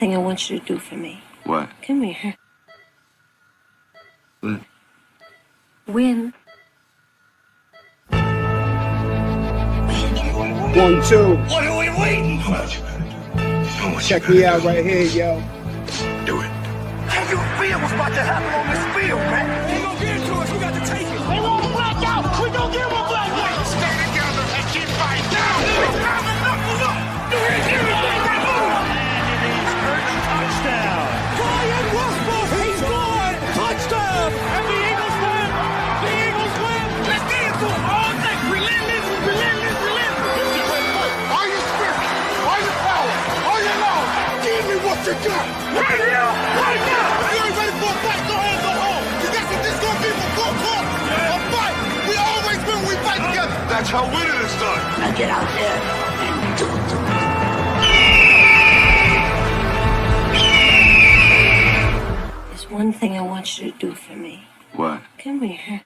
thing I want you to do for me. What? Come here. What? Win. 1, 2. What are we waiting for? Check me out right here, yo. Do it. How you feel what's about to happen on this field, man? They gonna get it to us. We got to take it. They want to black out. We gonna give them a black out. Stay together and keep fighting. Now, it's time to knuckle up. Do everything they move. Touchdown. Brian Westbrook, he scored. Touchdown. And the Eagles win. The Eagles win. Let's get into it all day. Relentless, relentless, relentless. Are you spirit? Are you power? Are you love? Give me what you got. Right now. Right now. You ain't ready for a fight? Go ahead, go home. Because that's what this gonna be for full court. A fight. We always win when we fight together. That's how winning is done. Now get out there and do it. There's one thing I want you to do for me. What? Come here.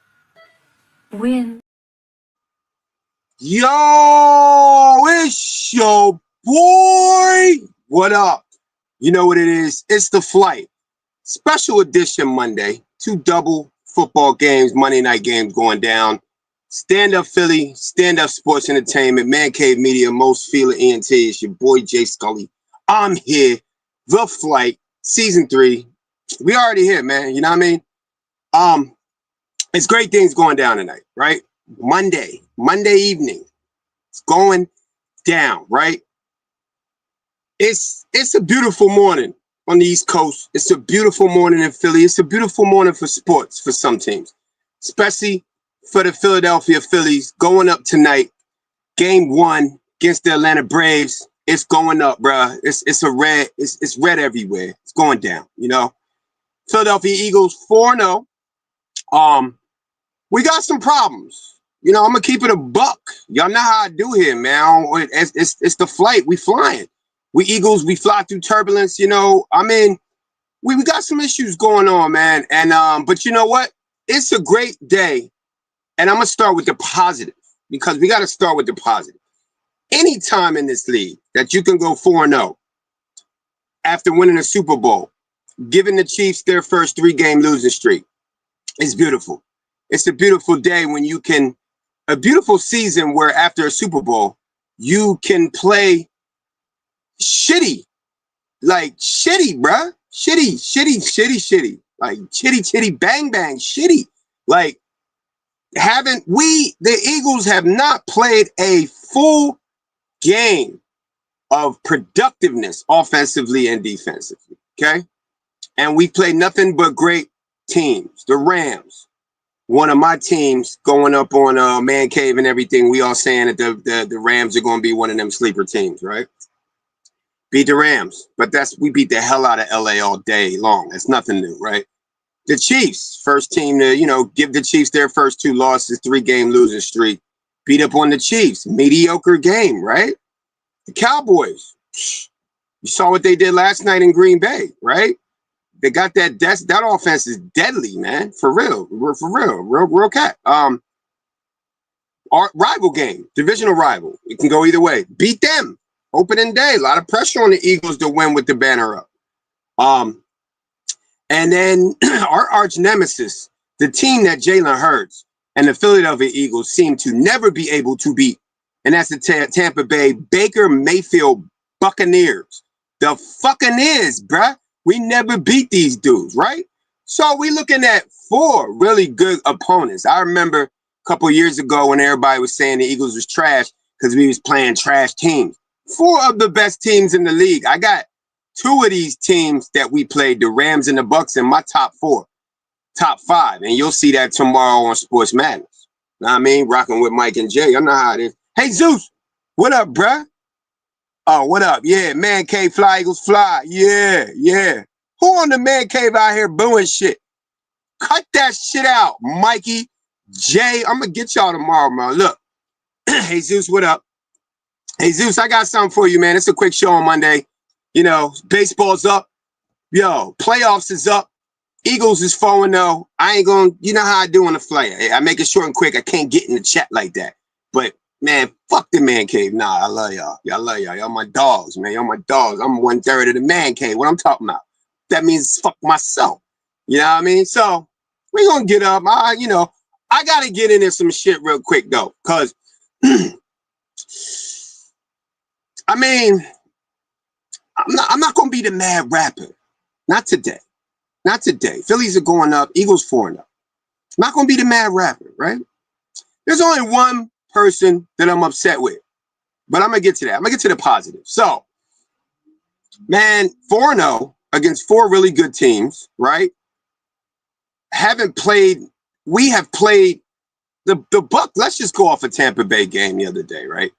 Win. Yo, it's your boy. What up? You know what it is? It's The Flight. Special edition Monday. 2 double football games, Monday night games going down. Stand Up Philly, Stand Up Sports Entertainment, Man Cave Media, Most Feeler ENT. It's your boy Jay Scully. I'm here. The Flight, season 3. We already here, man. You know what I mean? It's great things going down tonight, right? Monday evening. It's going down, right? It's a beautiful morning on the East Coast. It's a beautiful morning in Philly. It's a beautiful morning for sports for some teams, especially for the Philadelphia Phillies going up tonight. Game 1 against the Atlanta Braves. It's going up, bruh. It's red everywhere. It's going down, you know. Philadelphia Eagles 4-0. We got some problems. You know, I'm gonna keep it a buck. Y'all know how I do here, man. It's the flight. We flying. We Eagles, we fly through turbulence, you know. I mean, we got some issues going on, man. And but you know what? It's a great day. And I'm gonna start with the positive because we gotta start with the positive. Anytime in this league that you can go 4-0 after winning a Super Bowl, giving the Chiefs their first 3-game losing streak, it's beautiful. It's a beautiful day when you can, a beautiful season where after a Super Bowl, you can play shitty, like shitty, bruh. Shitty. Like chitty, bang, shitty. Like the Eagles have not played a full game of productiveness offensively and defensively, okay? And we played nothing but great teams. The Rams, one of my teams going up on Man Cave and everything. We all saying that the Rams are going to be one of them sleeper teams, right? Beat the Rams, but we beat the hell out of LA all day long. That's nothing new, right? The Chiefs, first team to, you know, give the Chiefs their first 2 losses, 3-game losing streak. Beat up on the Chiefs. Mediocre game, right? The Cowboys, you saw what they did last night in Green Bay, right? They got that offense is deadly, man. For real. Real cat. Our rival game, divisional rival. It can go either way. Beat them. Opening day. A lot of pressure on the Eagles to win with the banner up. And then our arch nemesis, the team that Jalen Hurts and the Philadelphia Eagles seem to never be able to beat. And that's the Tampa Bay Baker Mayfield Buccaneers. The fucking is, bruh. We never beat these dudes, right? So we looking at 4 really good opponents. I remember a couple years ago when everybody was saying the Eagles was trash because we was playing trash teams. 4 of the best teams in the league. I got 2 of these teams that we played, the Rams and the Bucks, in my top 4, top 5. And you'll see that tomorrow on Sports Madness. Know what I mean? Rocking with Mike and Jay. I know how it is. Hey, Zeus, what up, bruh? Oh, what up? Yeah, Man Cave Fly Eagles Fly. Yeah. Who on the Man Cave out here booing shit? Cut that shit out, Mikey, Jay. I'm going to get y'all tomorrow, man. Look. Hey, Zeus, what up? Hey, Zeus, I got something for you, man. It's a quick show on Monday. You know, baseball's up. Yo, playoffs is up. Eagles is 4-0. I ain't going to, you know how I do on the flight. I make it short and quick. I can't get in the chat like that. But Man, fuck the man cave. Nah, I love y'all. Y'all love y'all. Y'all my dogs, man. Y'all my dogs. I'm 1/3 of the man cave. What I'm talking about? That means fuck myself. You know what I mean? So we gonna get up. I gotta get into some shit real quick though, cause I mean, I'm not gonna be the mad rapper. Not today. Not today. Phillies are going up. Eagles 4-0. I'm not gonna be the mad rapper, right? There's only one person that I'm upset with, but I'm gonna get to that. I'm gonna get to the positive. So, man, 4-0 against 4 really good teams, right? We have played the Buck. Let's just go off a Tampa Bay game the other day, right?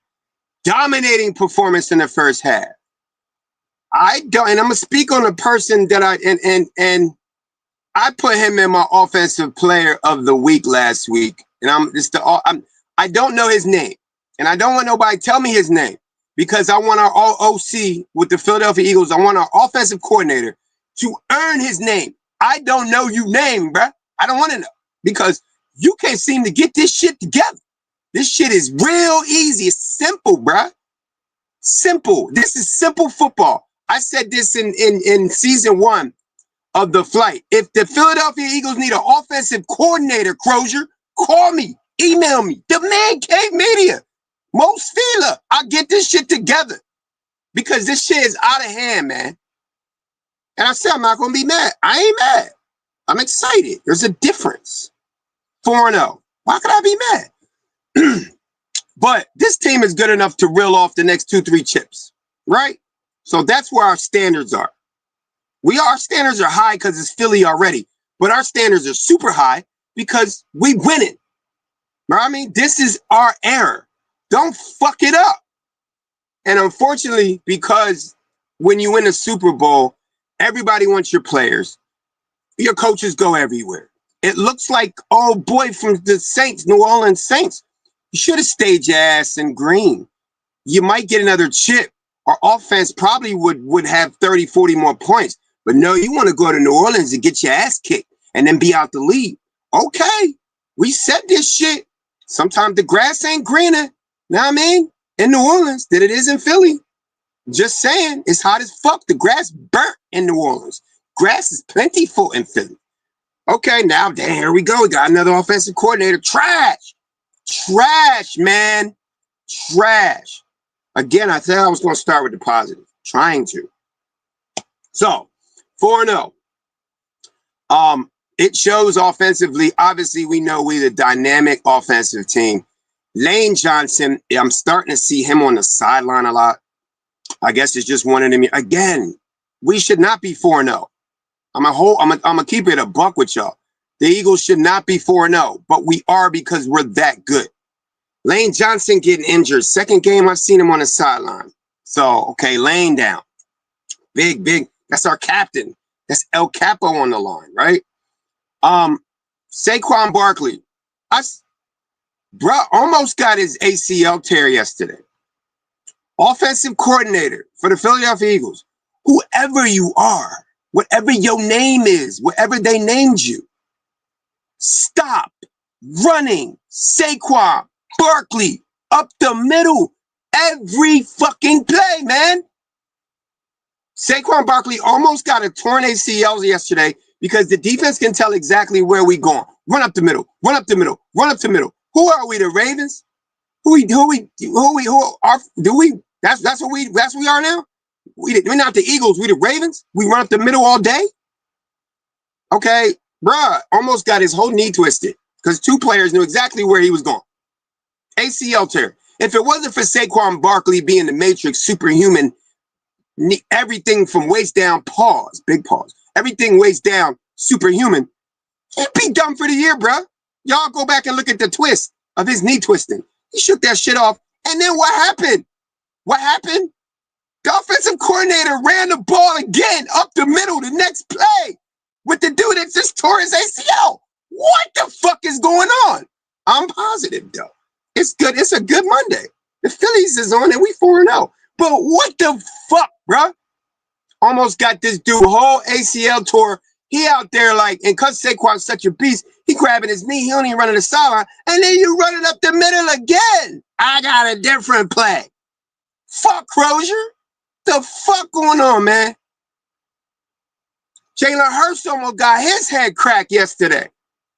Dominating performance in the first half. And I'm gonna speak on a person that I put him in my offensive player of the week last week, and I don't know his name, and I don't want nobody to tell me his name because I want our OC with the Philadelphia Eagles. I want our offensive coordinator to earn his name. I don't know your name, bruh. I don't want to know because you can't seem to get this shit together. This shit is real easy. It's simple, bruh. Simple. This is simple football. I said this in season 1 of The Flight. If the Philadelphia Eagles need an offensive coordinator, Crozier, call me, email me. The Man Cave Media. Most Fila. I'll get this shit together because this shit is out of hand, man. And I said I'm not going to be mad. I ain't mad. I'm excited. There's a difference. 4-0. Why could I be mad? But this team is good enough to reel off the next 2-3 chips, right? So that's where our standards are. Our standards are high because it's Philly already, but our standards are super high because we win it. You know what I mean? This is our era. Don't fuck it up. And unfortunately, because when you win a Super Bowl, everybody wants your players. Your coaches go everywhere. It looks like, oh boy, from the Saints, New Orleans Saints. You should have stayed your ass in green. You might get another chip. Our offense probably would have 30, 40 more points. But no, you want to go to New Orleans and get your ass kicked and then be out the lead. Okay, we said this shit. Sometimes the grass ain't greener, know what I mean, in New Orleans than it is in Philly. Just saying, it's hot as fuck. The grass burnt in New Orleans. Grass is plentiful in Philly. Okay, now, damn, here we go. We got another offensive coordinator. Trash. Trash, man. Trash. Again, I said I was going to start with the positive. Trying to. So, 4-0. It shows offensively. Obviously, we know we're the dynamic offensive team. Lane Johnson, I'm starting to see him on the sideline a lot. I guess it's just one of them. Again, we should not be 4-0. I'm gonna keep it a buck with y'all. The Eagles should not be 4-0, but we are because we're that good. Lane Johnson getting injured. Second game I've seen him on the sideline. So, okay, Lane down. Big. That's our captain. That's El Capo on the line, right? Saquon Barkley. Almost got his ACL tear yesterday. Offensive coordinator for the Philadelphia Eagles. Whoever you are, whatever your name is, whatever they named you, stop running Saquon Barkley up the middle every fucking play, man. Saquon Barkley almost got a torn ACL yesterday because the defense can tell exactly where we going. Run up the middle, run up the middle, run up the middle. Who are we, the Ravens? That's what we are now? We're not the Eagles, we the Ravens? We run up the middle all day? Okay, bruh, almost got his whole knee twisted because 2 players knew exactly where he was going. ACL tear. If it wasn't for Saquon Barkley being the Matrix superhuman, everything from waist down, pause, big pause, everything waist down, superhuman, he'd be done for the year, bruh. Y'all go back and look at the twist of his knee twisting. He shook that shit off. And then what happened? What happened? The offensive coordinator ran the ball again up the middle the next play with the dude that just tore his ACL. What the fuck is going on? I'm positive, though. It's good. It's a good Monday. The Phillies is on and we 4-0. But what the fuck, bruh? Almost got this dude whole ACL tore. He out there like, and because Saquon's such a beast, he grabbing his knee. He only running the sideline. And then you running up the middle again. I got a different play. Fuck Crozier. The fuck going on, man? Jalen Hurts almost got his head cracked yesterday.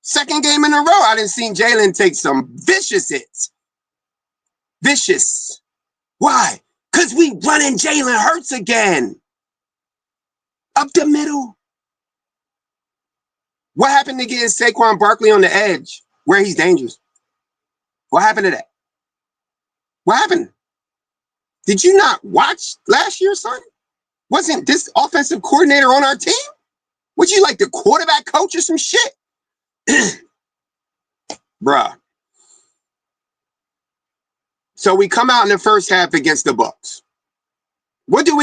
Second game in a row, I didn't see Jalen take some vicious hits. Vicious. Why? Because we running Jalen Hurts again. Up the middle. What happened to getting Saquon Barkley on the edge where he's dangerous? What happened to that? What happened? Did you not watch last year, son? Wasn't this offensive coordinator on our team? Would you like the quarterback coach or some shit? Bruh. So we come out in the first half against the Bucs. What do?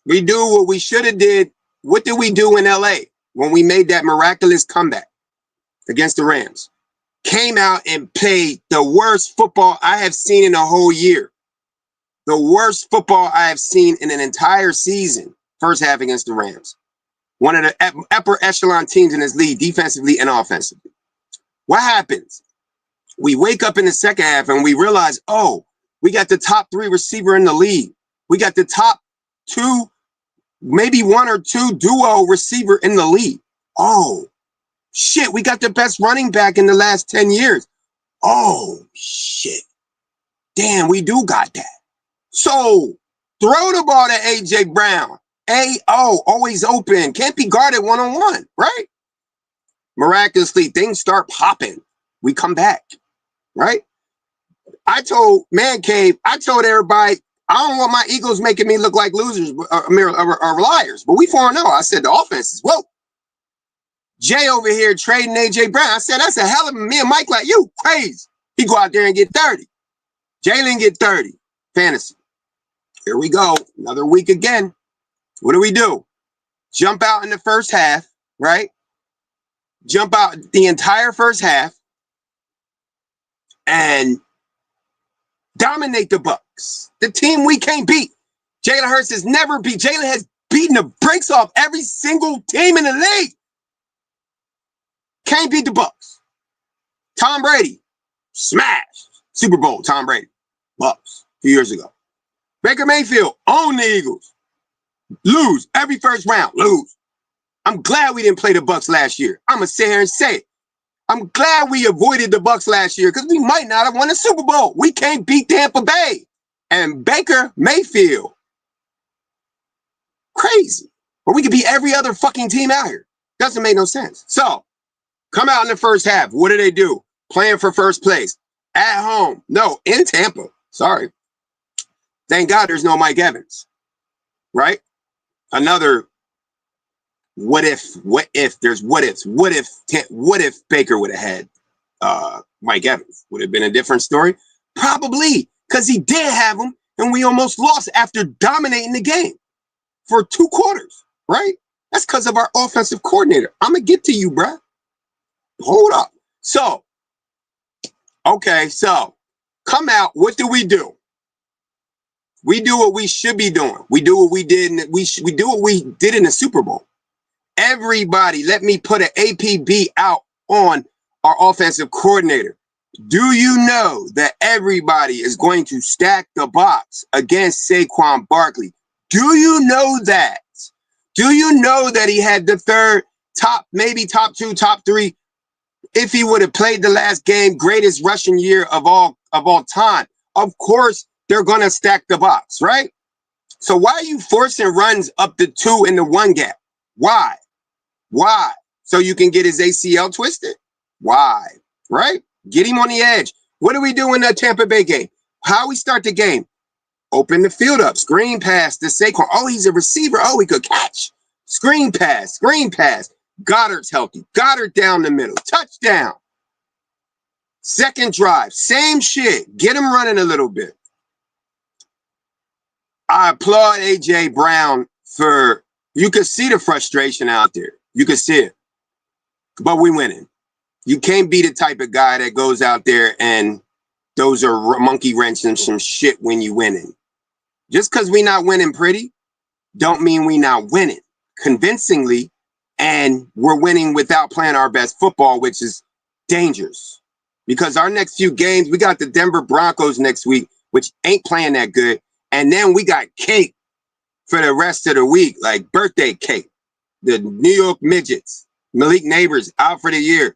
We do what we should have did. What did we do in LA when we made that miraculous comeback against the Rams? Came out and played the worst football I have seen in a whole year. The worst football I have seen in an entire season. First half against the Rams. One of the upper echelon teams in this league, defensively and offensively. What happens? We wake up in the second half and we realize, oh, we got the top 3 receiver in the league. We got the top 2, maybe 1 or 2 duo receiver in the league. Oh, shit, we got the best running back in the last 10 years. Oh, shit. Damn, we do got that. So, throw the ball to A.J. Brown. A.O., always open. Can't be guarded one-on-one, right? Miraculously, things start popping. We come back, right? I told Man Cave, I told everybody, I don't want my Eagles making me look like losers or liars, but we 4-0. I said the offense is whoa. Jay over here trading A.J. Brown. I said, that's a hell of a me and Mike like you, crazy. He go out there and get 30. Jalen get 30. Fantasy. Here we go. Another week again. What do? Jump out in the first half, right? Jump out the entire first half and dominate the Bucs. The team we can't beat. Jalen Hurts has never beat. Jalen has beaten the brakes off every single team in the league. Can't beat the Bucs. Tom Brady, smash. Super Bowl, Tom Brady. Bucs, a few years ago. Baker Mayfield, own the Eagles. Lose every first round, lose. I'm glad we didn't play the Bucs last year. I'm going to sit here and say it. I'm glad we avoided the Bucs last year because we might not have won a Super Bowl. We can't beat Tampa Bay. And Baker Mayfield. Crazy. But we could beat every other fucking team out here. Doesn't make no sense. So, come out in the first half. What do? Playing for first place. At home. No, in Tampa. Sorry. Thank God there's no Mike Evans. Right? Another what if there's what if Baker would have had Mike Evans? Would have been a different story? Probably, because he did have him and we almost lost after dominating the game for 2 quarters, right? That's because of our offensive coordinator. I'm going to get to you, bruh. Hold up. So, okay, so come out. What do? We do what we should be doing. We do what we did. We do what we did in the Super Bowl. Everybody, let me put an APB out on our offensive coordinator. Do you know that everybody is going to stack the box against Saquon Barkley? Do you know that? Do you know that he had the third top, maybe top 2, top 3, if he would have played the last game, greatest rushing year of all time? Of course, they're going to stack the box, right? So why are you forcing runs up the 2 in the 1 gap? Why? Why? So you can get his ACL twisted? Why? Right? Get him on the edge. What do we do in the Tampa Bay game? How we start the game? Open the field up. Screen pass to Saquon. Oh, he's a receiver. Oh, he could catch. Screen pass. Screen pass. Goddard's healthy. Goddard down the middle. Touchdown. Second drive. Same shit. Get him running a little bit. I applaud A.J. Brown for, you could see the frustration out there. You could see it. But we winning. You can't be the type of guy that goes out there and those are monkey wrenching some shit when you winning. Just because we not winning pretty, don't mean we not winning convincingly, and we're winning without playing our best football, which is dangerous. because our next few games, we got the Denver Broncos next week, which ain't playing that good. And then we got cake for the rest of the week, like birthday cake. The New York Midgets, Malik Neighbors out for the year.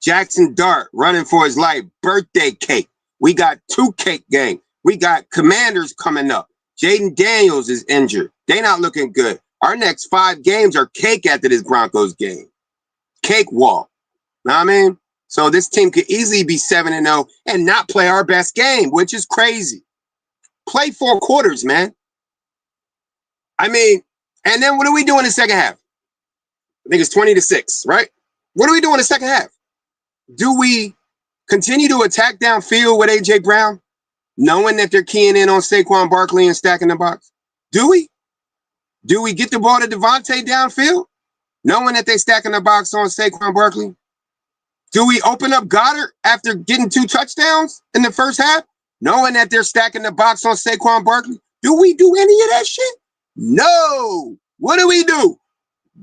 Jackson Dart running for his life, birthday cake. We got 2 cake games. We got Commanders coming up. Jaden Daniels is injured. They not looking good. Our next 5 games are cake after this Broncos game. Cake walk. Know what I mean? So this team could easily be 7-0 and not play our best game, which is crazy. Play 4 quarters, man. I mean, and then what do we do in the second half? I think it's 20-6, right? What do we do in the second half? Do we continue to attack downfield with A.J. Brown, knowing that they're keying in on Saquon Barkley and stacking the box? Do we? Do we get the ball to Devontae downfield, knowing that they're stacking the box on Saquon Barkley? Do we open up Goddard after getting 2 touchdowns in the first half, knowing that they're stacking the box on Saquon Barkley? Do we do any of that shit? No. What do?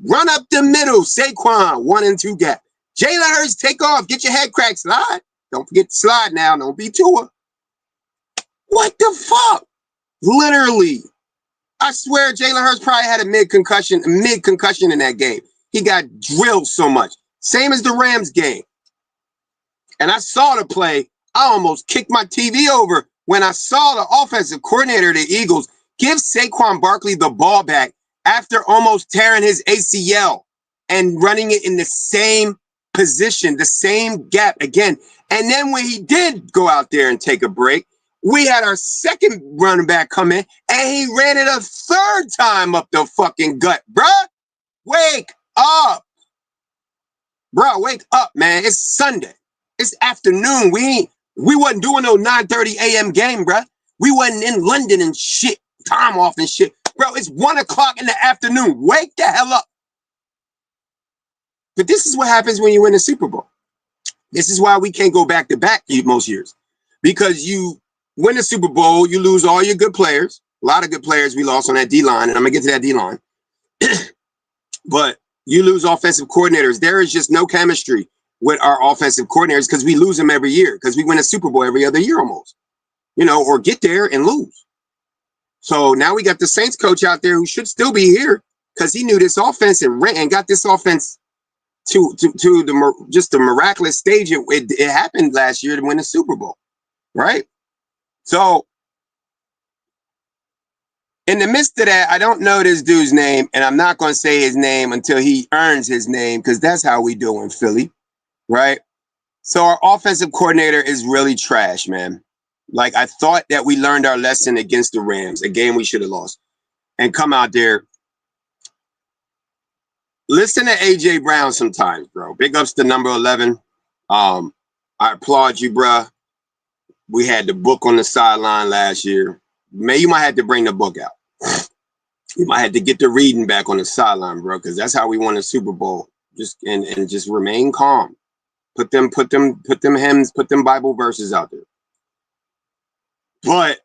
Run up the middle, Saquon, 1 and 2 gap. Jalen Hurts, take off, get your head cracked, slide. Don't forget to slide now, don't be Tua. What the fuck? Literally. I swear Jalen Hurts probably had a mid-concussion in that game. He got drilled so much. Same as the Rams game. And I saw the play. I almost kicked my TV over when I saw the offensive coordinator of the Eagles give Saquon Barkley the ball back after almost tearing his ACL and running it in the same position, the same gap again. And then when he did go out there and take a break, we had our second running back come in and he ran it a 3rd time up the fucking gut. Bruh, wake up. Bruh, wake up, man. It's Sunday. It's afternoon. We wasn't doing no 9:30 a.m. game, bruh. We wasn't in London and shit. Time off and shit. Bro, it's 1 o'clock in the afternoon. Wake the hell up. But this is what happens when you win the Super Bowl. This is why we can't go back to back most years. Because you win the Super Bowl, you lose all your good players. A lot of good players we lost on that D-line, and I'm going to get to that D-line. But you lose offensive coordinators. There is just no chemistry with our offensive coordinators because we lose them every year because we win a Super Bowl every other year almost. You know, or get there and lose. So now we got the Saints coach out there who should still be here because he knew this offense and got this offense to the miraculous stage it happened last year to win the Super Bowl, right? So in the midst of that, I don't know this dude's name, and I'm not going to say his name until he earns his name because that's how we do in Philly, right? So our offensive coordinator is really trash, man. Like, I thought that we learned our lesson against the Rams, a game we should have lost, and come out there. Listen to A.J. Brown sometimes, bro. Big ups to number 11. I applaud you, bro. We had the book on the sideline last year. You might have to bring the book out. You might have to get the reading back on the sideline, bro, because that's how we won the Super Bowl. Just remain calm. Put them hymns, put them Bible verses out there. But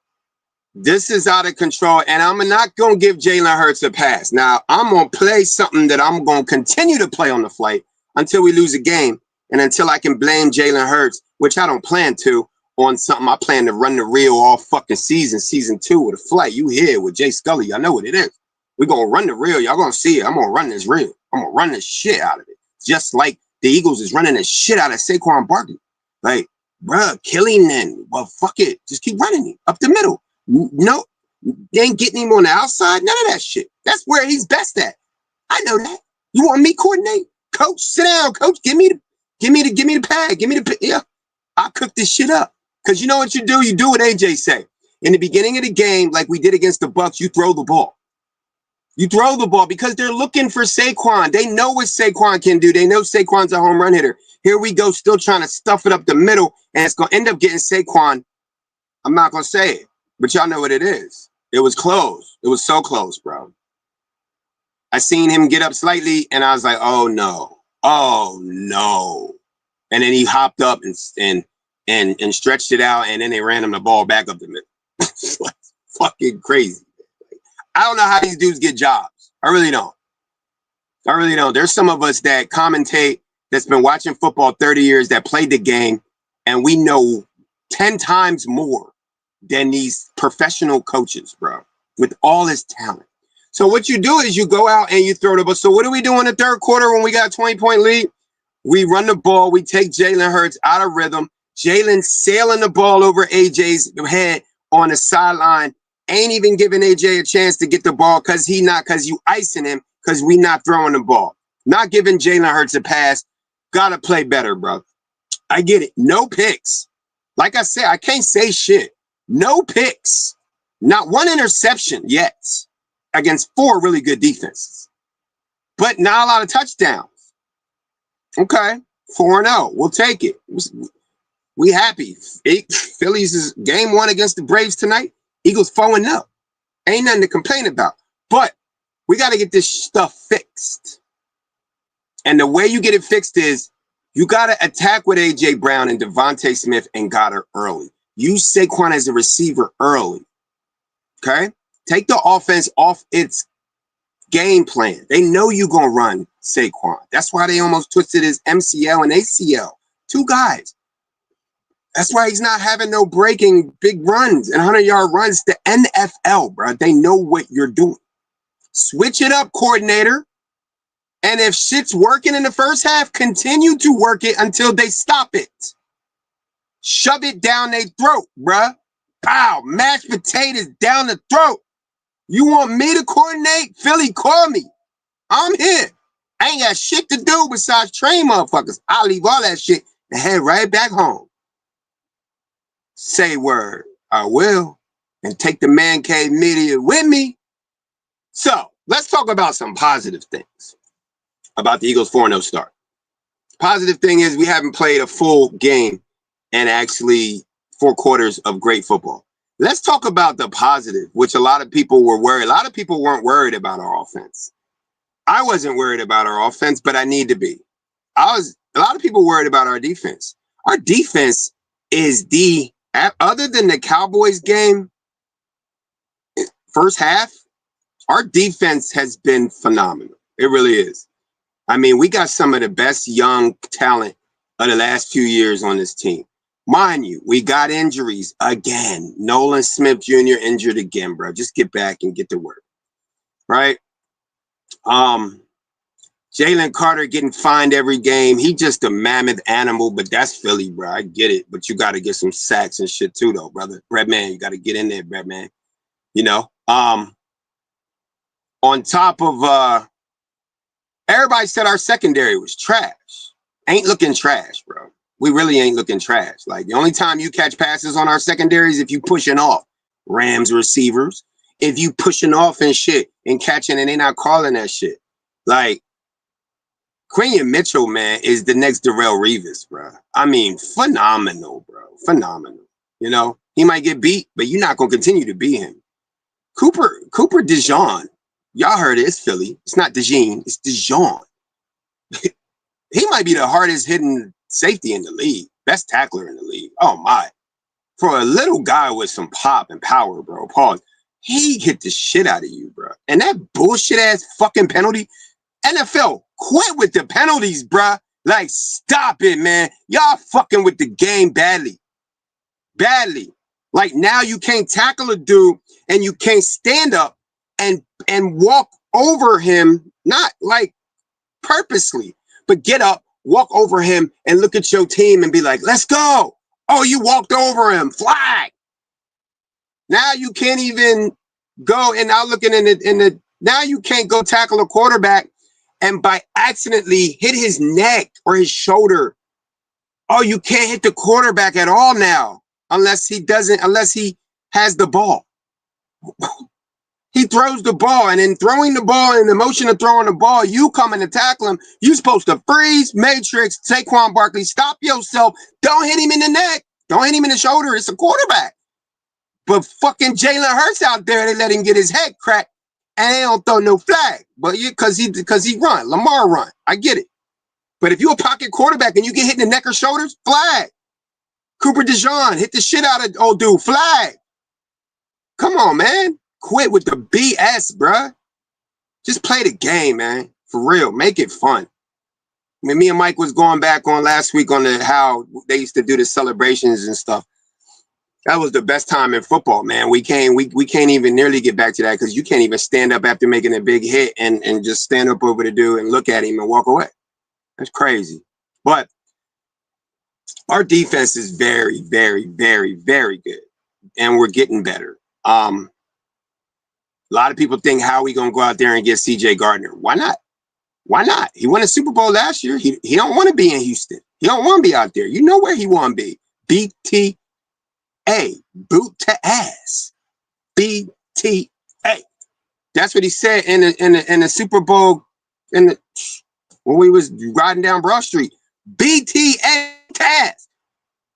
this is out of control, and I'm not going to give Jalen Hurts a pass. Now, I'm going to play something that I'm going to continue to play on the flight until we lose a game and until I can blame Jalen Hurts, which I don't plan to, on something I plan to run the reel all fucking season 2 with a flight. You here with Jay Scully. I know what it is. We're going to run the reel. Y'all going to see it. I'm going to run this reel. I'm going to run the shit out of it. Just like the Eagles is running the shit out of Saquon Barkley. Like, bruh, killing then. Well, fuck it. Just keep running him up the middle. No, they ain't getting him on the outside. None of that shit. That's where he's best at. I know that. You want me to coordinate? Coach, sit down. Coach, give me the pad. Give me the yeah. I'll cook this shit up. Because you know what you do? You do what AJ say. In the beginning of the game, like we did against the Bucs, you throw the ball. You throw the ball because they're looking for Saquon. They know what Saquon can do. They know Saquon's a home run hitter. Here we go, still trying to stuff it up the middle, and it's going to end up getting Saquon. I'm not going to say it, but y'all know what it is. It was close. It was so close, bro. I seen him get up slightly, and I was like, oh, no. Oh, no. And then he hopped up and stretched it out, and then they ran him the ball back up the middle. It's like fucking crazy. I don't know how these dudes get jobs. I really don't. There's some of us that commentate that's been watching football 30 years that played the game And we know 10 times more than these professional coaches, bro, with all this talent. So what you do is you go out and you throw the ball. So what do we do in the third quarter when we got a 20-point lead? We run the ball. We take Jalen Hurts out of rhythm. Jalen sailing the ball over AJ's head on the sideline. Ain't even giving AJ a chance to get the ball because you icing him because we not throwing the ball. Not giving Jalen Hurts a pass. Gotta play better, bro. I get it. No picks. Like I said, I can't say shit. No picks. Not one interception yet against 4 really good defenses. But not a lot of touchdowns. Okay. 4-0. We'll take it. We happy. Phillies is game 1 against the Braves tonight. Eagles 4-0. Ain't nothing to complain about. But we got to get this stuff fixed. And the way you get it fixed is you got to attack with A.J. Brown and Devontae Smith and Goddard early. Use Saquon as a receiver early. Okay? Take the offense off its game plan. They know you're going to run Saquon. That's why they almost twisted his MCL and ACL. 2 guys. That's why he's not having no breaking big runs and 100-yard runs. The NFL, bro. They know what you're doing. Switch it up, coordinator. And if shit's working in the first half, continue to work it until they stop it. Shove it down their throat, bruh. Pow, mashed potatoes down the throat. You want me to coordinate? Philly, call me. I'm here. I ain't got shit to do besides train motherfuckers. I'll leave all that shit and head right back home. Say word. I will. And take the Man Cave Media with me. So, let's talk about some positive things about the Eagles 4-0 start. Positive thing is we haven't played a full game and actually 4 quarters of great football. Let's talk about the positive, which a lot of people were worried. A lot of people weren't worried about our offense. I wasn't worried about our offense, but I need to be. A lot of people worried about our defense. Our defense is other than the Cowboys game, first half, our defense has been phenomenal. It really is. I mean, we got some of the best young talent of the last few years on this team. Mind you, we got injuries again. Nolan Smith Jr. injured again, bro. Just get back and get to work. Right? Jalen Carter getting fined every game. He just a mammoth animal, but that's Philly, bro. I get it. But you got to get some sacks and shit too, though, brother. Redman, you got to get in there, Redman. You know? On top of everybody said our secondary was trash. Ain't looking trash, bro. We really ain't looking trash. Like, the only time you catch passes on our secondary is if you pushing off Rams receivers. If you pushing off and shit and catching and they not calling that shit. Like, Quinion Mitchell, man, is the next Darrelle Revis, bro. I mean, phenomenal, bro. Phenomenal. You know, he might get beat, but you're not going to continue to beat him. Cooper DeJean. Y'all heard it. It's Philly. It's not DeJean. It's DeJean. He might be the hardest hitting safety in the league. Best tackler in the league. Oh, my. For a little guy with some pop and power, bro. Pause. He hit the shit out of you, bro. And that bullshit-ass fucking penalty. NFL, quit with the penalties, bro. Like, stop it, man. Y'all fucking with the game badly. Badly. Like, now you can't tackle a dude and you can't stand up and walk over him, not like purposely, but get up, walk over him and look at your team and be like, let's go. Oh, you walked over him. Flag. Now you can't even go, and now looking now you can't go tackle a quarterback and by accidentally hit his neck or his shoulder. Oh, you can't hit the quarterback at all now unless he has the ball. He throws the ball, and in throwing the ball, in the motion of throwing the ball, you coming to tackle him. You supposed to freeze, matrix, Saquon Barkley, stop yourself. Don't hit him in the neck. Don't hit him in the shoulder. It's a quarterback. But fucking Jalen Hurts out there, they let him get his head cracked, and they don't throw no flag. But because he run, Lamar run. I get it. But if you a pocket quarterback and you get hit in the neck or shoulders, flag. Cooper DeJean hit the shit out of old dude, flag. Come on, man. Quit with the BS, bruh. Just play the game, man. For real. Make it fun. when me and Mike was going back on last week on how they used to do the celebrations and stuff. That was the best time in football, man. We can't even nearly get back to that because you can't even stand up after making a big hit and just stand up over the dude and look at him and walk away. That's crazy. But our defense is very, very, very, very good, and we're getting better. A lot of people think, how are we going to go out there and get C.J. Gardner? Why not? Why not? He won a Super Bowl last year. He don't want to be in Houston. He don't want to be out there. You know where he want to be. BTA, boot to ass. BTA. That's what he said in the Super Bowl when we was riding down Broad Street. BTA task.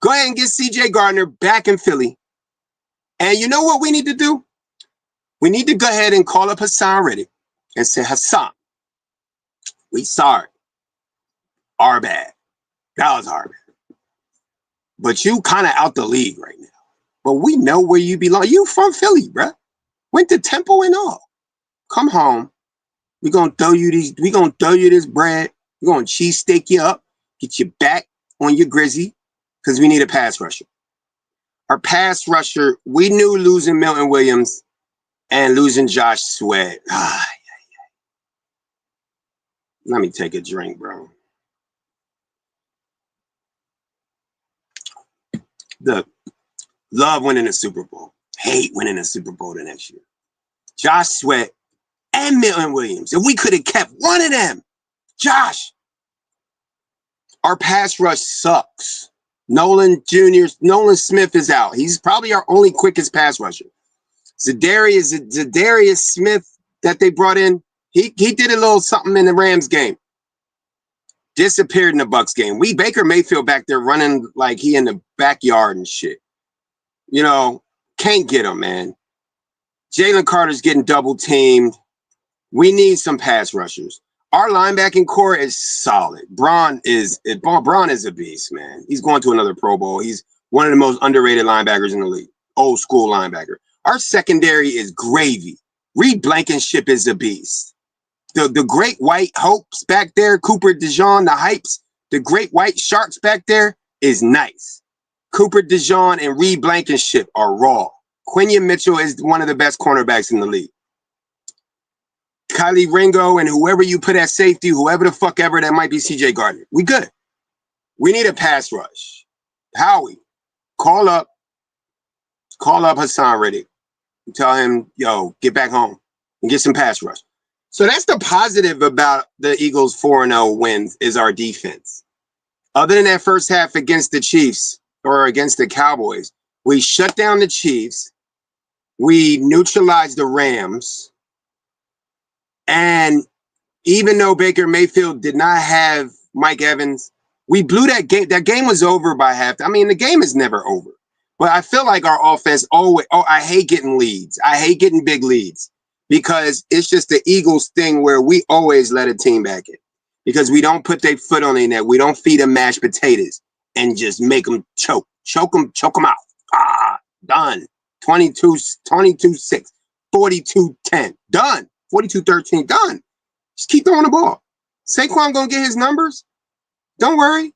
Go ahead and get C.J. Gardner back in Philly. And you know what we need to do? We need to go ahead and call up Hassan Reddick and say, Hassan, we sorry. Our bad. That was our bad. But you kind of out the league right now. But we know where you belong. You from Philly, bruh. Went to Temple and all. Come home. We're gonna throw you this bread. We're gonna cheesesteak you up, get you back on your Grizzy, because we need a pass rusher. Our pass rusher, we knew losing Milton Williams and losing Josh Sweat. Let me take a drink, bro. Love winning a Super Bowl. Hate winning a Super Bowl the next year. Josh Sweat and Milton Williams. If we could have kept one of them. Josh. Our pass rush sucks. Nolan Smith is out. He's probably our only quickest pass rusher. Zadarius Smith that they brought in, he did a little something in the Rams game. Disappeared in the Bucks game. Baker Mayfield back there running like he in the backyard and shit. You know, can't get him, man. Jalen Carter's getting double teamed. We need some pass rushers. Our linebacking core is solid. Braun is a beast, man. He's going to another Pro Bowl. He's one of the most underrated linebackers in the league. Old school linebacker. Our secondary is gravy. Reed Blankenship is a beast. The great white hopes back there, Cooper DeJean, the hypes, the great white sharks back there is nice. Cooper DeJean and Reed Blankenship are raw. Quinion Mitchell is one of the best cornerbacks in the league. Kylie Ringo and whoever you put at safety, whoever the fuck ever, that might be C.J. Gardner. We good. We need a pass rush. Howie, call up Hassan Reddick. Tell him, yo, get back home and get some pass rush. So that's the positive about the Eagles 4-0 wins is our defense. Other than that first half against the Chiefs or against the Cowboys, we shut down the Chiefs. We neutralized the Rams. And even though Baker Mayfield did not have Mike Evans, we blew that game. That game was over by half. I mean, the game is never over. But I feel like our offense I hate getting leads. I hate getting big leads because it's just the Eagles thing where we always let a team back in because we don't put their foot on their neck. We don't feed them mashed potatoes and just make them choke them out. Done. 22-6, 42-10, done. 42-13, done. Just keep throwing the ball. Saquon gonna get his numbers. Don't worry.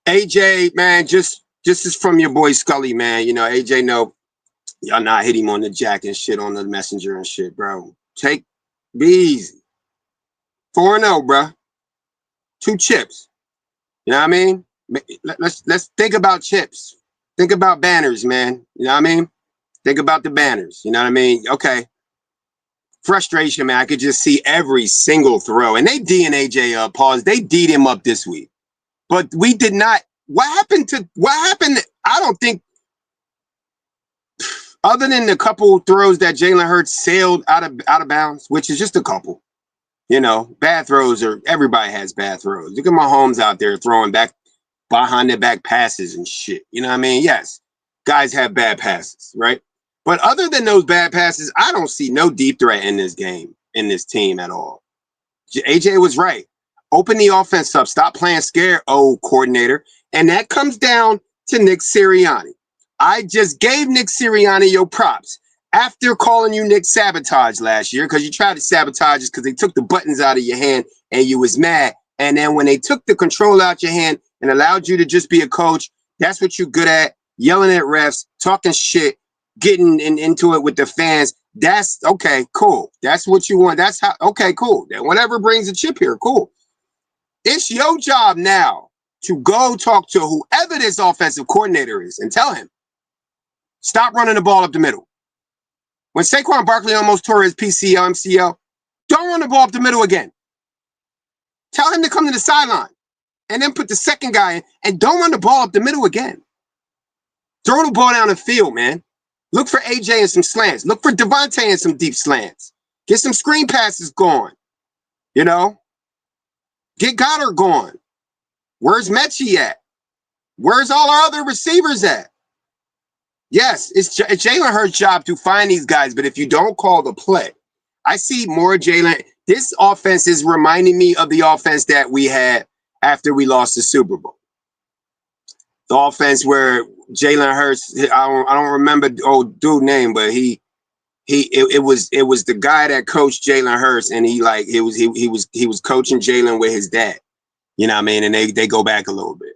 AJ, man, just is from your boy Scully, man. You know, AJ, no, y'all not hit him on the jack and shit on the messenger and shit, bro. Be easy. 4-0, bro. 2 chips. You know what I mean? Let's think about chips. Think about banners, man. You know what I mean? Think about the banners. You know what I mean? Okay. Frustration, man. I could just see every single throw. And they D'ing AJ up, pause. They D'd him up this week. But we did not. What happened? I don't think, other than the couple throws that Jalen Hurts sailed out of bounds, which is just a couple. You know, bad throws everybody has bad throws. Look at Mahomes out there throwing back behind the back passes and shit. You know what I mean? Yes, guys have bad passes, right? But other than those bad passes, I don't see no deep threat in this game, in this team at all. AJ was right. Open the offense up. Stop playing scared, coordinator. And that comes down to Nick Sirianni. I just gave Nick Sirianni your props after calling you Nick Sabotage last year because you tried to sabotage us because they took the buttons out of your hand and you was mad And then when they took the control out your hand and allowed you to just be a coach, that's what you're good at. Yelling at refs, talking shit, getting into it with the fans. That's okay, cool. That's what you want. That's how, okay, cool. Whatever brings a chip here, cool. It's your job now to go talk to whoever this offensive coordinator is and tell him, stop running the ball up the middle. When Saquon Barkley almost tore his PCL, MCL, don't run the ball up the middle again. Tell him to come to the sideline and then put the second guy in and don't run the ball up the middle again. Throw the ball down the field, man. Look for AJ and some slants. Look for Devontae and some deep slants. Get some screen passes going. You know? Get Goddard going. Where's Mechie at? Where's all our other receivers at? Yes, it's Jalen Hurts' job to find these guys, but if you don't call the play, I see more Jalen. This offense is reminding me of the offense that we had after we lost the Super Bowl. The offense where Jalen Hurts, I don't remember old dude's name, but it was the guy that coached Jalen Hurts, and he was coaching Jalen with his dad. You know what I mean? And they go back a little bit.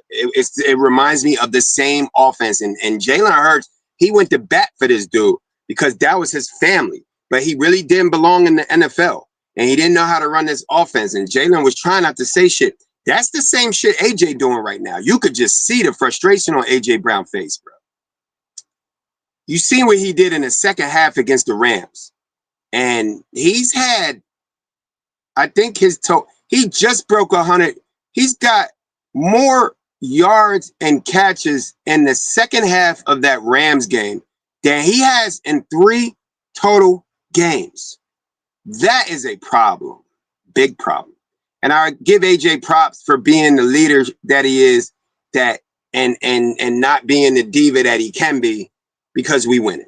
It reminds me of the same offense. And Jalen Hurts, he went to bat for this dude because that was his family. But he really didn't belong in the NFL. And he didn't know how to run this offense. And Jalen was trying not to say shit. That's the same shit AJ doing right now. You could just see the frustration on AJ Brown's face, bro. You seen what he did in the second half against the Rams. And he's had, I think he just broke 100. He's got more yards and catches in the second half of that Rams game than he has in 3 total games. That is a problem. Big problem. And I give AJ props for being the leader that he is, that and not being the diva that he can be, because we winning.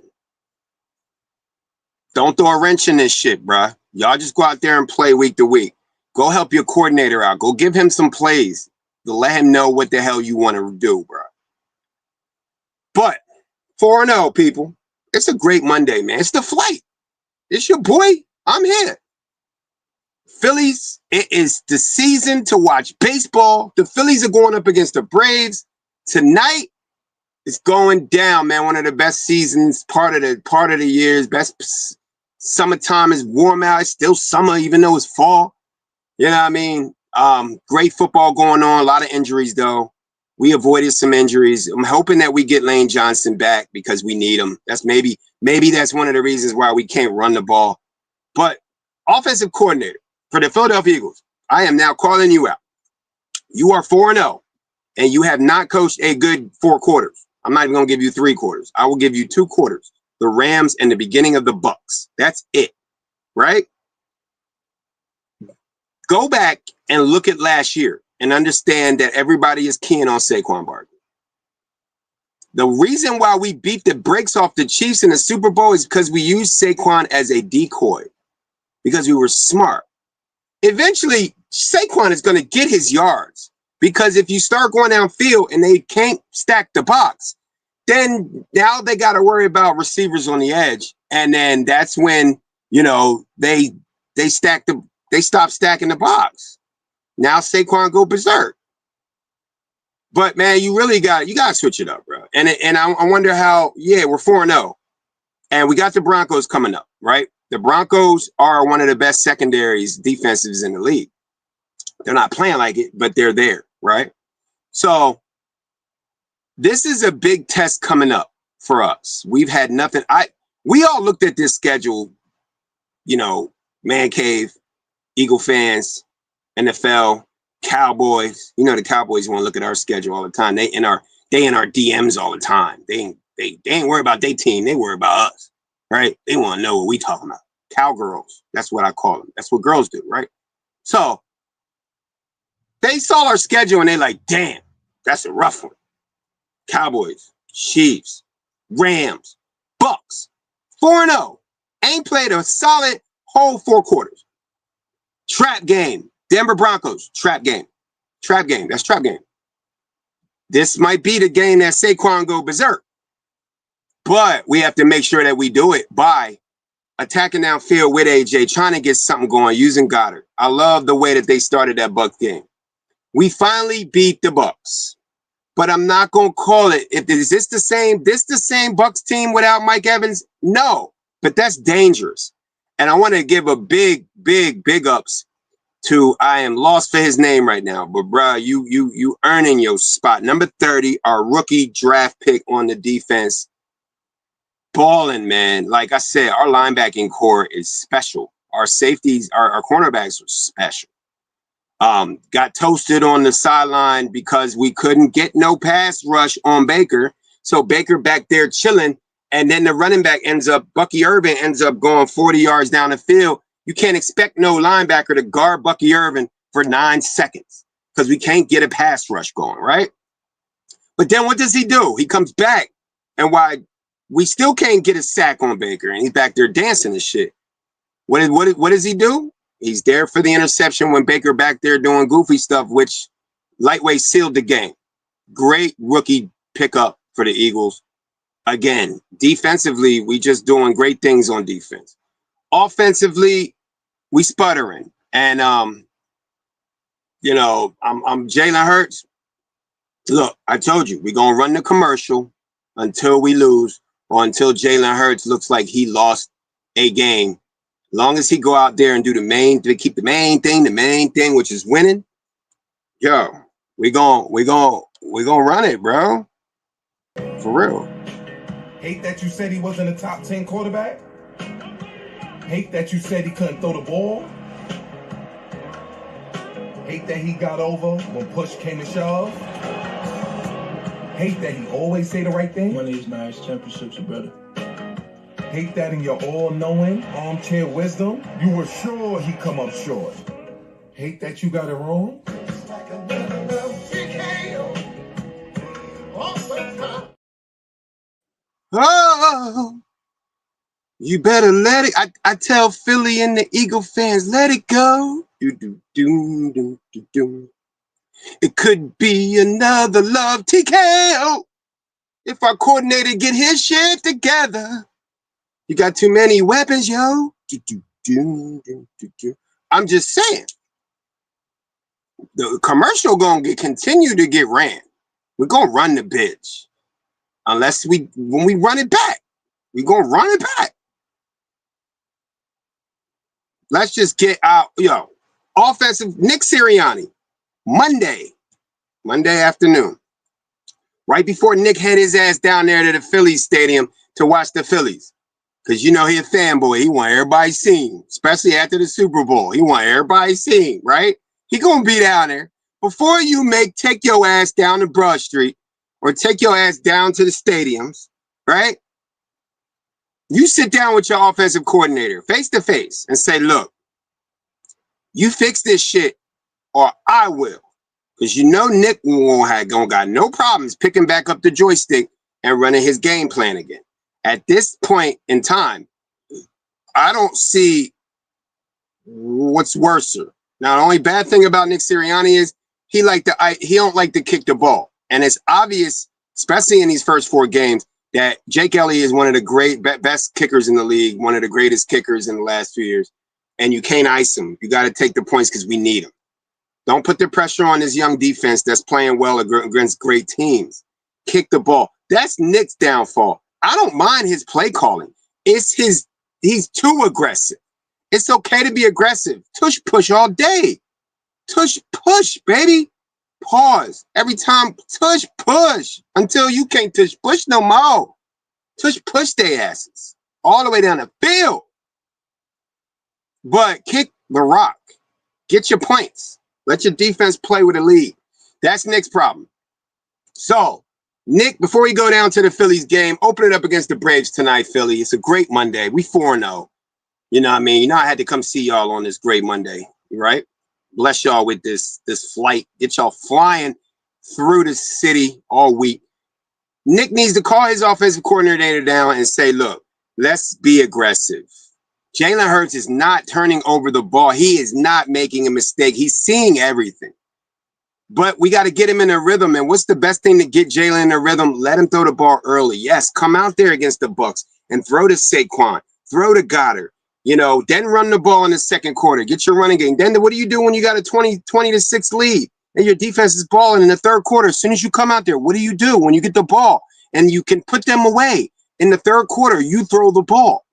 Don't throw a wrench in this shit, bruh. Y'all just go out there and play week to week. Go help your coordinator out. Go give him some plays to let him know what the hell you want to do, bro. But 4-0, people. It's a great Monday, man. It's the flight. It's your boy. I'm here. Phillies, it is the season to watch baseball. The Phillies are going up against the Braves tonight. It's going down, man. One of the best seasons, part of the year's best. Summertime is warm out. It's still summer, even though it's fall. You know what I mean? Great football going on. A lot of injuries, though. We avoided some injuries. I'm hoping that we get Lane Johnson back because we need him. That's maybe that's one of the reasons why we can't run the ball. But offensive coordinator for the Philadelphia Eagles, I am now calling you out. You are 4-0, and you have not coached a good 4 quarters. I'm not even going to give you 3 quarters. I will give you 2 quarters. The Rams and the beginning of the Bucks. That's it, right? Go back and look at last year and understand that everybody is keying on Saquon Barkley. The reason why we beat the brakes off the Chiefs in the Super Bowl is because we used Saquon as a decoy, because we were smart. Eventually, Saquon is going to get his yards, because if you start going downfield and they can't stack the box, then now they got to worry about receivers on the edge. And then that's when, you know, they stop stacking the box. Now Saquon go berserk. But man, you got to switch it up, bro. And I wonder how. Yeah, we're 4-0, and we got the Broncos coming up, right? The Broncos are one of the best secondaries, defensives in the league. They're not playing like it, but they're there, right? So this is a big test coming up for us. We've had nothing. We all looked at this schedule, you know, Man Cave, Eagle fans, NFL, Cowboys. You know, the Cowboys want to look at our schedule all the time. They in our DMs all the time. They ain't worried about their team. They worry about us, right? They want to know what we talking about. Cowgirls. That's what I call them. That's what girls do, right? So they saw our schedule and they like, damn, that's a rough one. Cowboys, Chiefs, Rams, Bucks, 4-0. Ain't played a solid whole 4 quarters. Trap game. Denver Broncos, trap game. Trap game. That's trap game. This might be the game that Saquon go berserk. But we have to make sure that we do it by attacking downfield with AJ, trying to get something going, using Goddard. I love the way that they started that Bucs game. We finally beat the Bucs, but I'm not gonna call it. Is this the same Bucs team without Mike Evans? No, but that's dangerous. And I want to give a big ups to, I am lost for his name right now, but bruh, you earning your spot. Number 30, our rookie draft pick on the defense. Balling, man. Like I said, our linebacking core is special. Our safeties, our cornerbacks are special. Got toasted on the sideline because we couldn't get no pass rush on Baker. So Baker back there chilling, and then the running back Bucky Irvin ends up going 40 yards down the field. You can't expect no linebacker to guard Bucky Irvin for 9 seconds because we can't get a pass rush going, right? But then what does he do? He comes back, and why we still can't get a sack on Baker, and he's back there dancing and shit. What does he do? He's there for the interception when Baker back there doing goofy stuff, which lightweight sealed the game. Great rookie pickup for the Eagles. Again, defensively, we just doing great things on defense. Offensively, we sputtering. And, I'm Jalen Hurts. Look, I told you, we're going to run the commercial until we lose or until Jalen Hurts looks like he lost a game. Long as he go out there and do keep the main thing, which is winning. Yo, we gonna run it, bro. For real. Hate that you said he wasn't a top 10 quarterback. Hate that you said he couldn't throw the ball. Hate that he got over when push came to shove. Hate that he always say the right thing. One of these nice championships, brother. Hate that in your all-knowing, armchair wisdom, you were sure he'd come up short. Hate that you got it wrong. Oh, you better let it. I tell Philly and the Eagle fans, let it go. It could be another love TKO if our coordinator get his shit together. You got too many weapons, yo. I'm just saying. The commercial gonna continue to get ran. We're gonna run the bitch. Unless when we run it back, we're gonna run it back. Let's just get out, yo. Offensive, Nick Sirianni, Monday afternoon. Right before Nick had his ass down there to the Phillies stadium to watch the Phillies. Because he a fanboy. He want everybody seen, especially after the Super Bowl. He want everybody seen, right? He gonna be down there. Before you take your ass down to Broad Street or take your ass down to the stadiums, right? You sit down with your offensive coordinator face to face and say, look, you fix this shit or I will. Because Nick gonna got no problems picking back up the joystick and running his game plan again. At this point in time, I don't see what's worse. Now, the only bad thing about Nick Sirianni is he don't like to kick the ball. And it's obvious, especially in these first 4 games, that Jake Elliott is one of the best kickers in the league, one of the greatest kickers in the last few years. And you can't ice him. You got to take the points because we need him. Don't put the pressure on this young defense that's playing well against great teams. Kick the ball. That's Nick's downfall. I don't mind his play calling. He's too aggressive. It's okay to be aggressive. Tush push all day. Tush push, baby. Pause. Every time, tush push until you can't tush push no more. Tush push their asses all the way down the field. But kick the rock. Get your points. Let your defense play with the lead. That's Nick's problem. So, Nick, before we go down to the Phillies game, open it up against the Braves tonight, Philly. It's a great Monday. We 4-0. You know what I mean? I had to come see y'all on this great Monday, right? Bless y'all with this flight. Get y'all flying through the city all week. Nick needs to call his offensive coordinator down and say, look, let's be aggressive. Jalen Hurts is not turning over the ball. He is not making a mistake. He's seeing everything. But we got to get him in a rhythm. And what's the best thing to get Jalen in a rhythm? Let him throw the ball early. Yes, come out there against the Bucs and throw to Saquon. throw to Goddard, then run the ball in the second quarter, get your running game. Then what do you do when you got a 20-6 lead and your defense is balling in the third quarter? As soon as you come out there, what do you do when you get the ball and you can put them away in the third quarter? You throw the ball.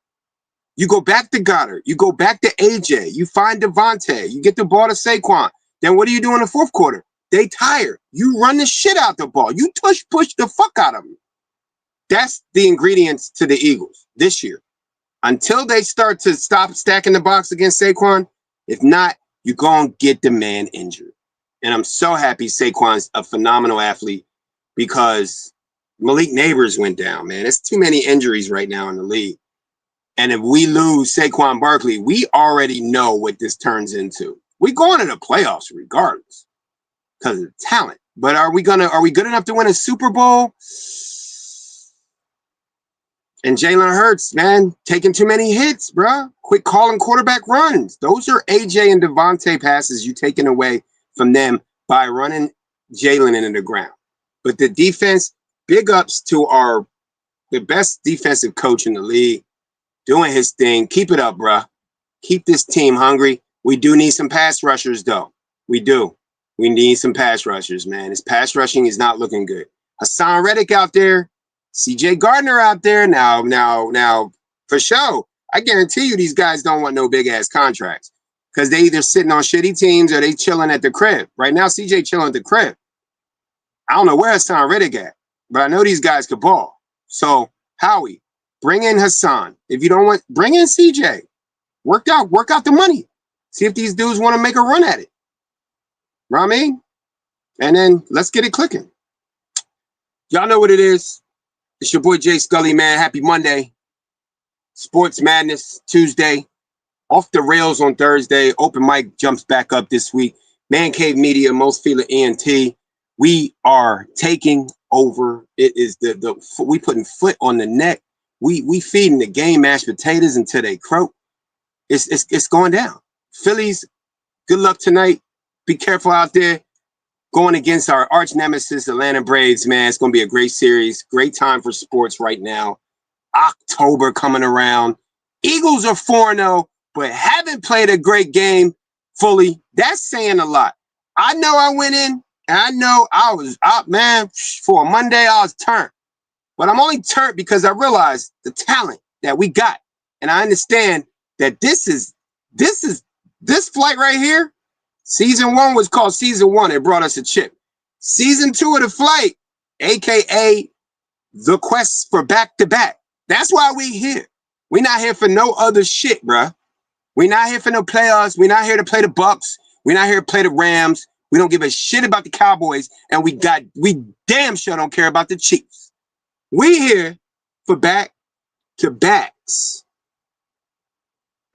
You go back to Goddard. You go back to AJ. You find Devontae. You get the ball to Saquon. Then what do you do in the fourth quarter? They tired. You run the shit out the ball. You push the fuck out of them. That's the ingredients to the Eagles this year. Until they start to stop stacking the box against Saquon, if not, you're going to get the man injured. And I'm so happy Saquon's a phenomenal athlete because Malik Neighbors went down, man. There's too many injuries right now in the league. And if we lose Saquon Barkley, we already know what this turns into. We're going to the playoffs regardless because of the talent. But are we good enough to win a Super Bowl? And Jalen Hurts, man, taking too many hits, bro. Quit calling quarterback runs. Those are AJ and Devontae passes you taking away from them by running Jalen into the ground. But the defense, big ups to the best defensive coach in the league, doing his thing. Keep it up, bro. Keep this team hungry. We do need some pass rushers, though. We do. We need some pass rushers, man. His pass rushing is not looking good. Hassan Reddick out there. CJ Gardner out there now, for sure. I guarantee you these guys don't want no big-ass contracts because they either sitting on shitty teams or they chilling at the crib. Right now, CJ chilling at the crib. I don't know where Hassan Reddick at, but I know these guys could ball. So, Howie, bring in Hassan. If you don't want, bring in CJ. Work out the money. See if these dudes want to make a run at it. You know what I mean? And then let's get it clicking. Y'all know what it is. It's your boy Jay Scully, man. Happy Monday. Sports Madness Tuesday. Off the rails on Thursday. Open mic jumps back up this week. Man Cave Media, Most Feel ENT. We are taking over. It is we putting foot on the neck. We feeding the game mashed potatoes until they croak. It's going down. Phillies, good luck tonight. Be careful out there. Going against our arch nemesis, Atlanta Braves, man. It's going to be a great series. Great time for sports right now. October coming around. Eagles are 4-0, but haven't played a great game fully. That's saying a lot. I know I went in, and I know I was up, man. For a Monday, I was turned. But I'm only turned because I realized the talent that we got. And I understand that this flight right here, Season 1 was called Season 1. It brought us a chip. Season 2 of the flight, a.k.a. the quest for back-to-back. That's why we here. We're not here for no other shit, bruh. We're not here for no playoffs. We're not here to play the Bucks. We're not here to play the Rams. We don't give a shit about the Cowboys. And we damn sure don't care about the Chiefs. We here for back-to-backs.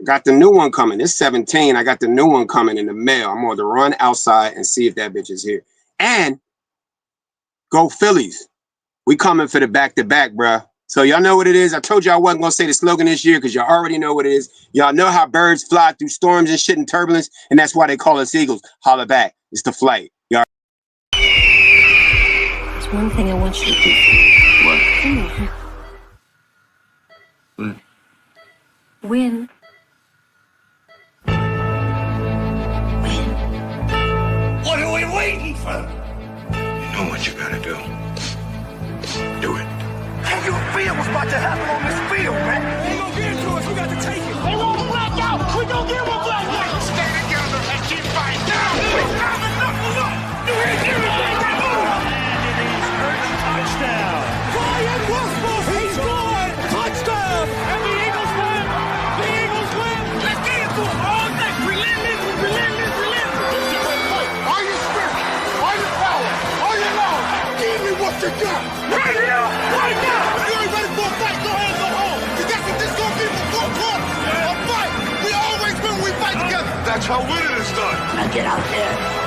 Got the new one coming. It's 17. I got the new one coming in the mail. I'm going to run outside and see if that bitch is here. And go Phillies. We coming for the back-to-back, bruh. So y'all know what it is. I told you I wasn't going to say the slogan this year because y'all already know what it is. Y'all know how birds fly through storms and shit and turbulence, and that's why they call us Eagles. Holla back. It's the flight. Y'all. There's one thing I want you to do. What? Win. Win. What are we waiting for? You know what you gotta do. Do it. How you feel what's about to happen on this field, man? They ain't gonna get it to us. We got to take it. They want to black out. We gonna get one black out. Stay together and keep fighting. Now, it's time to knuckle up. You hear everything that move. Touchdown. Brian Westbrook, he scored. Touchdown. And the Eagles win. The Eagles win. Let's get into it all night. Relentless. Are you scared? Are you power? Are you long? Give me what you got. Right here. Right now. If you ain't ready for a fight, go ahead and go home. Because that's what this gonna be for 4 quarters. A fight. We always win when we fight together. That's how winning is done. Now get out there.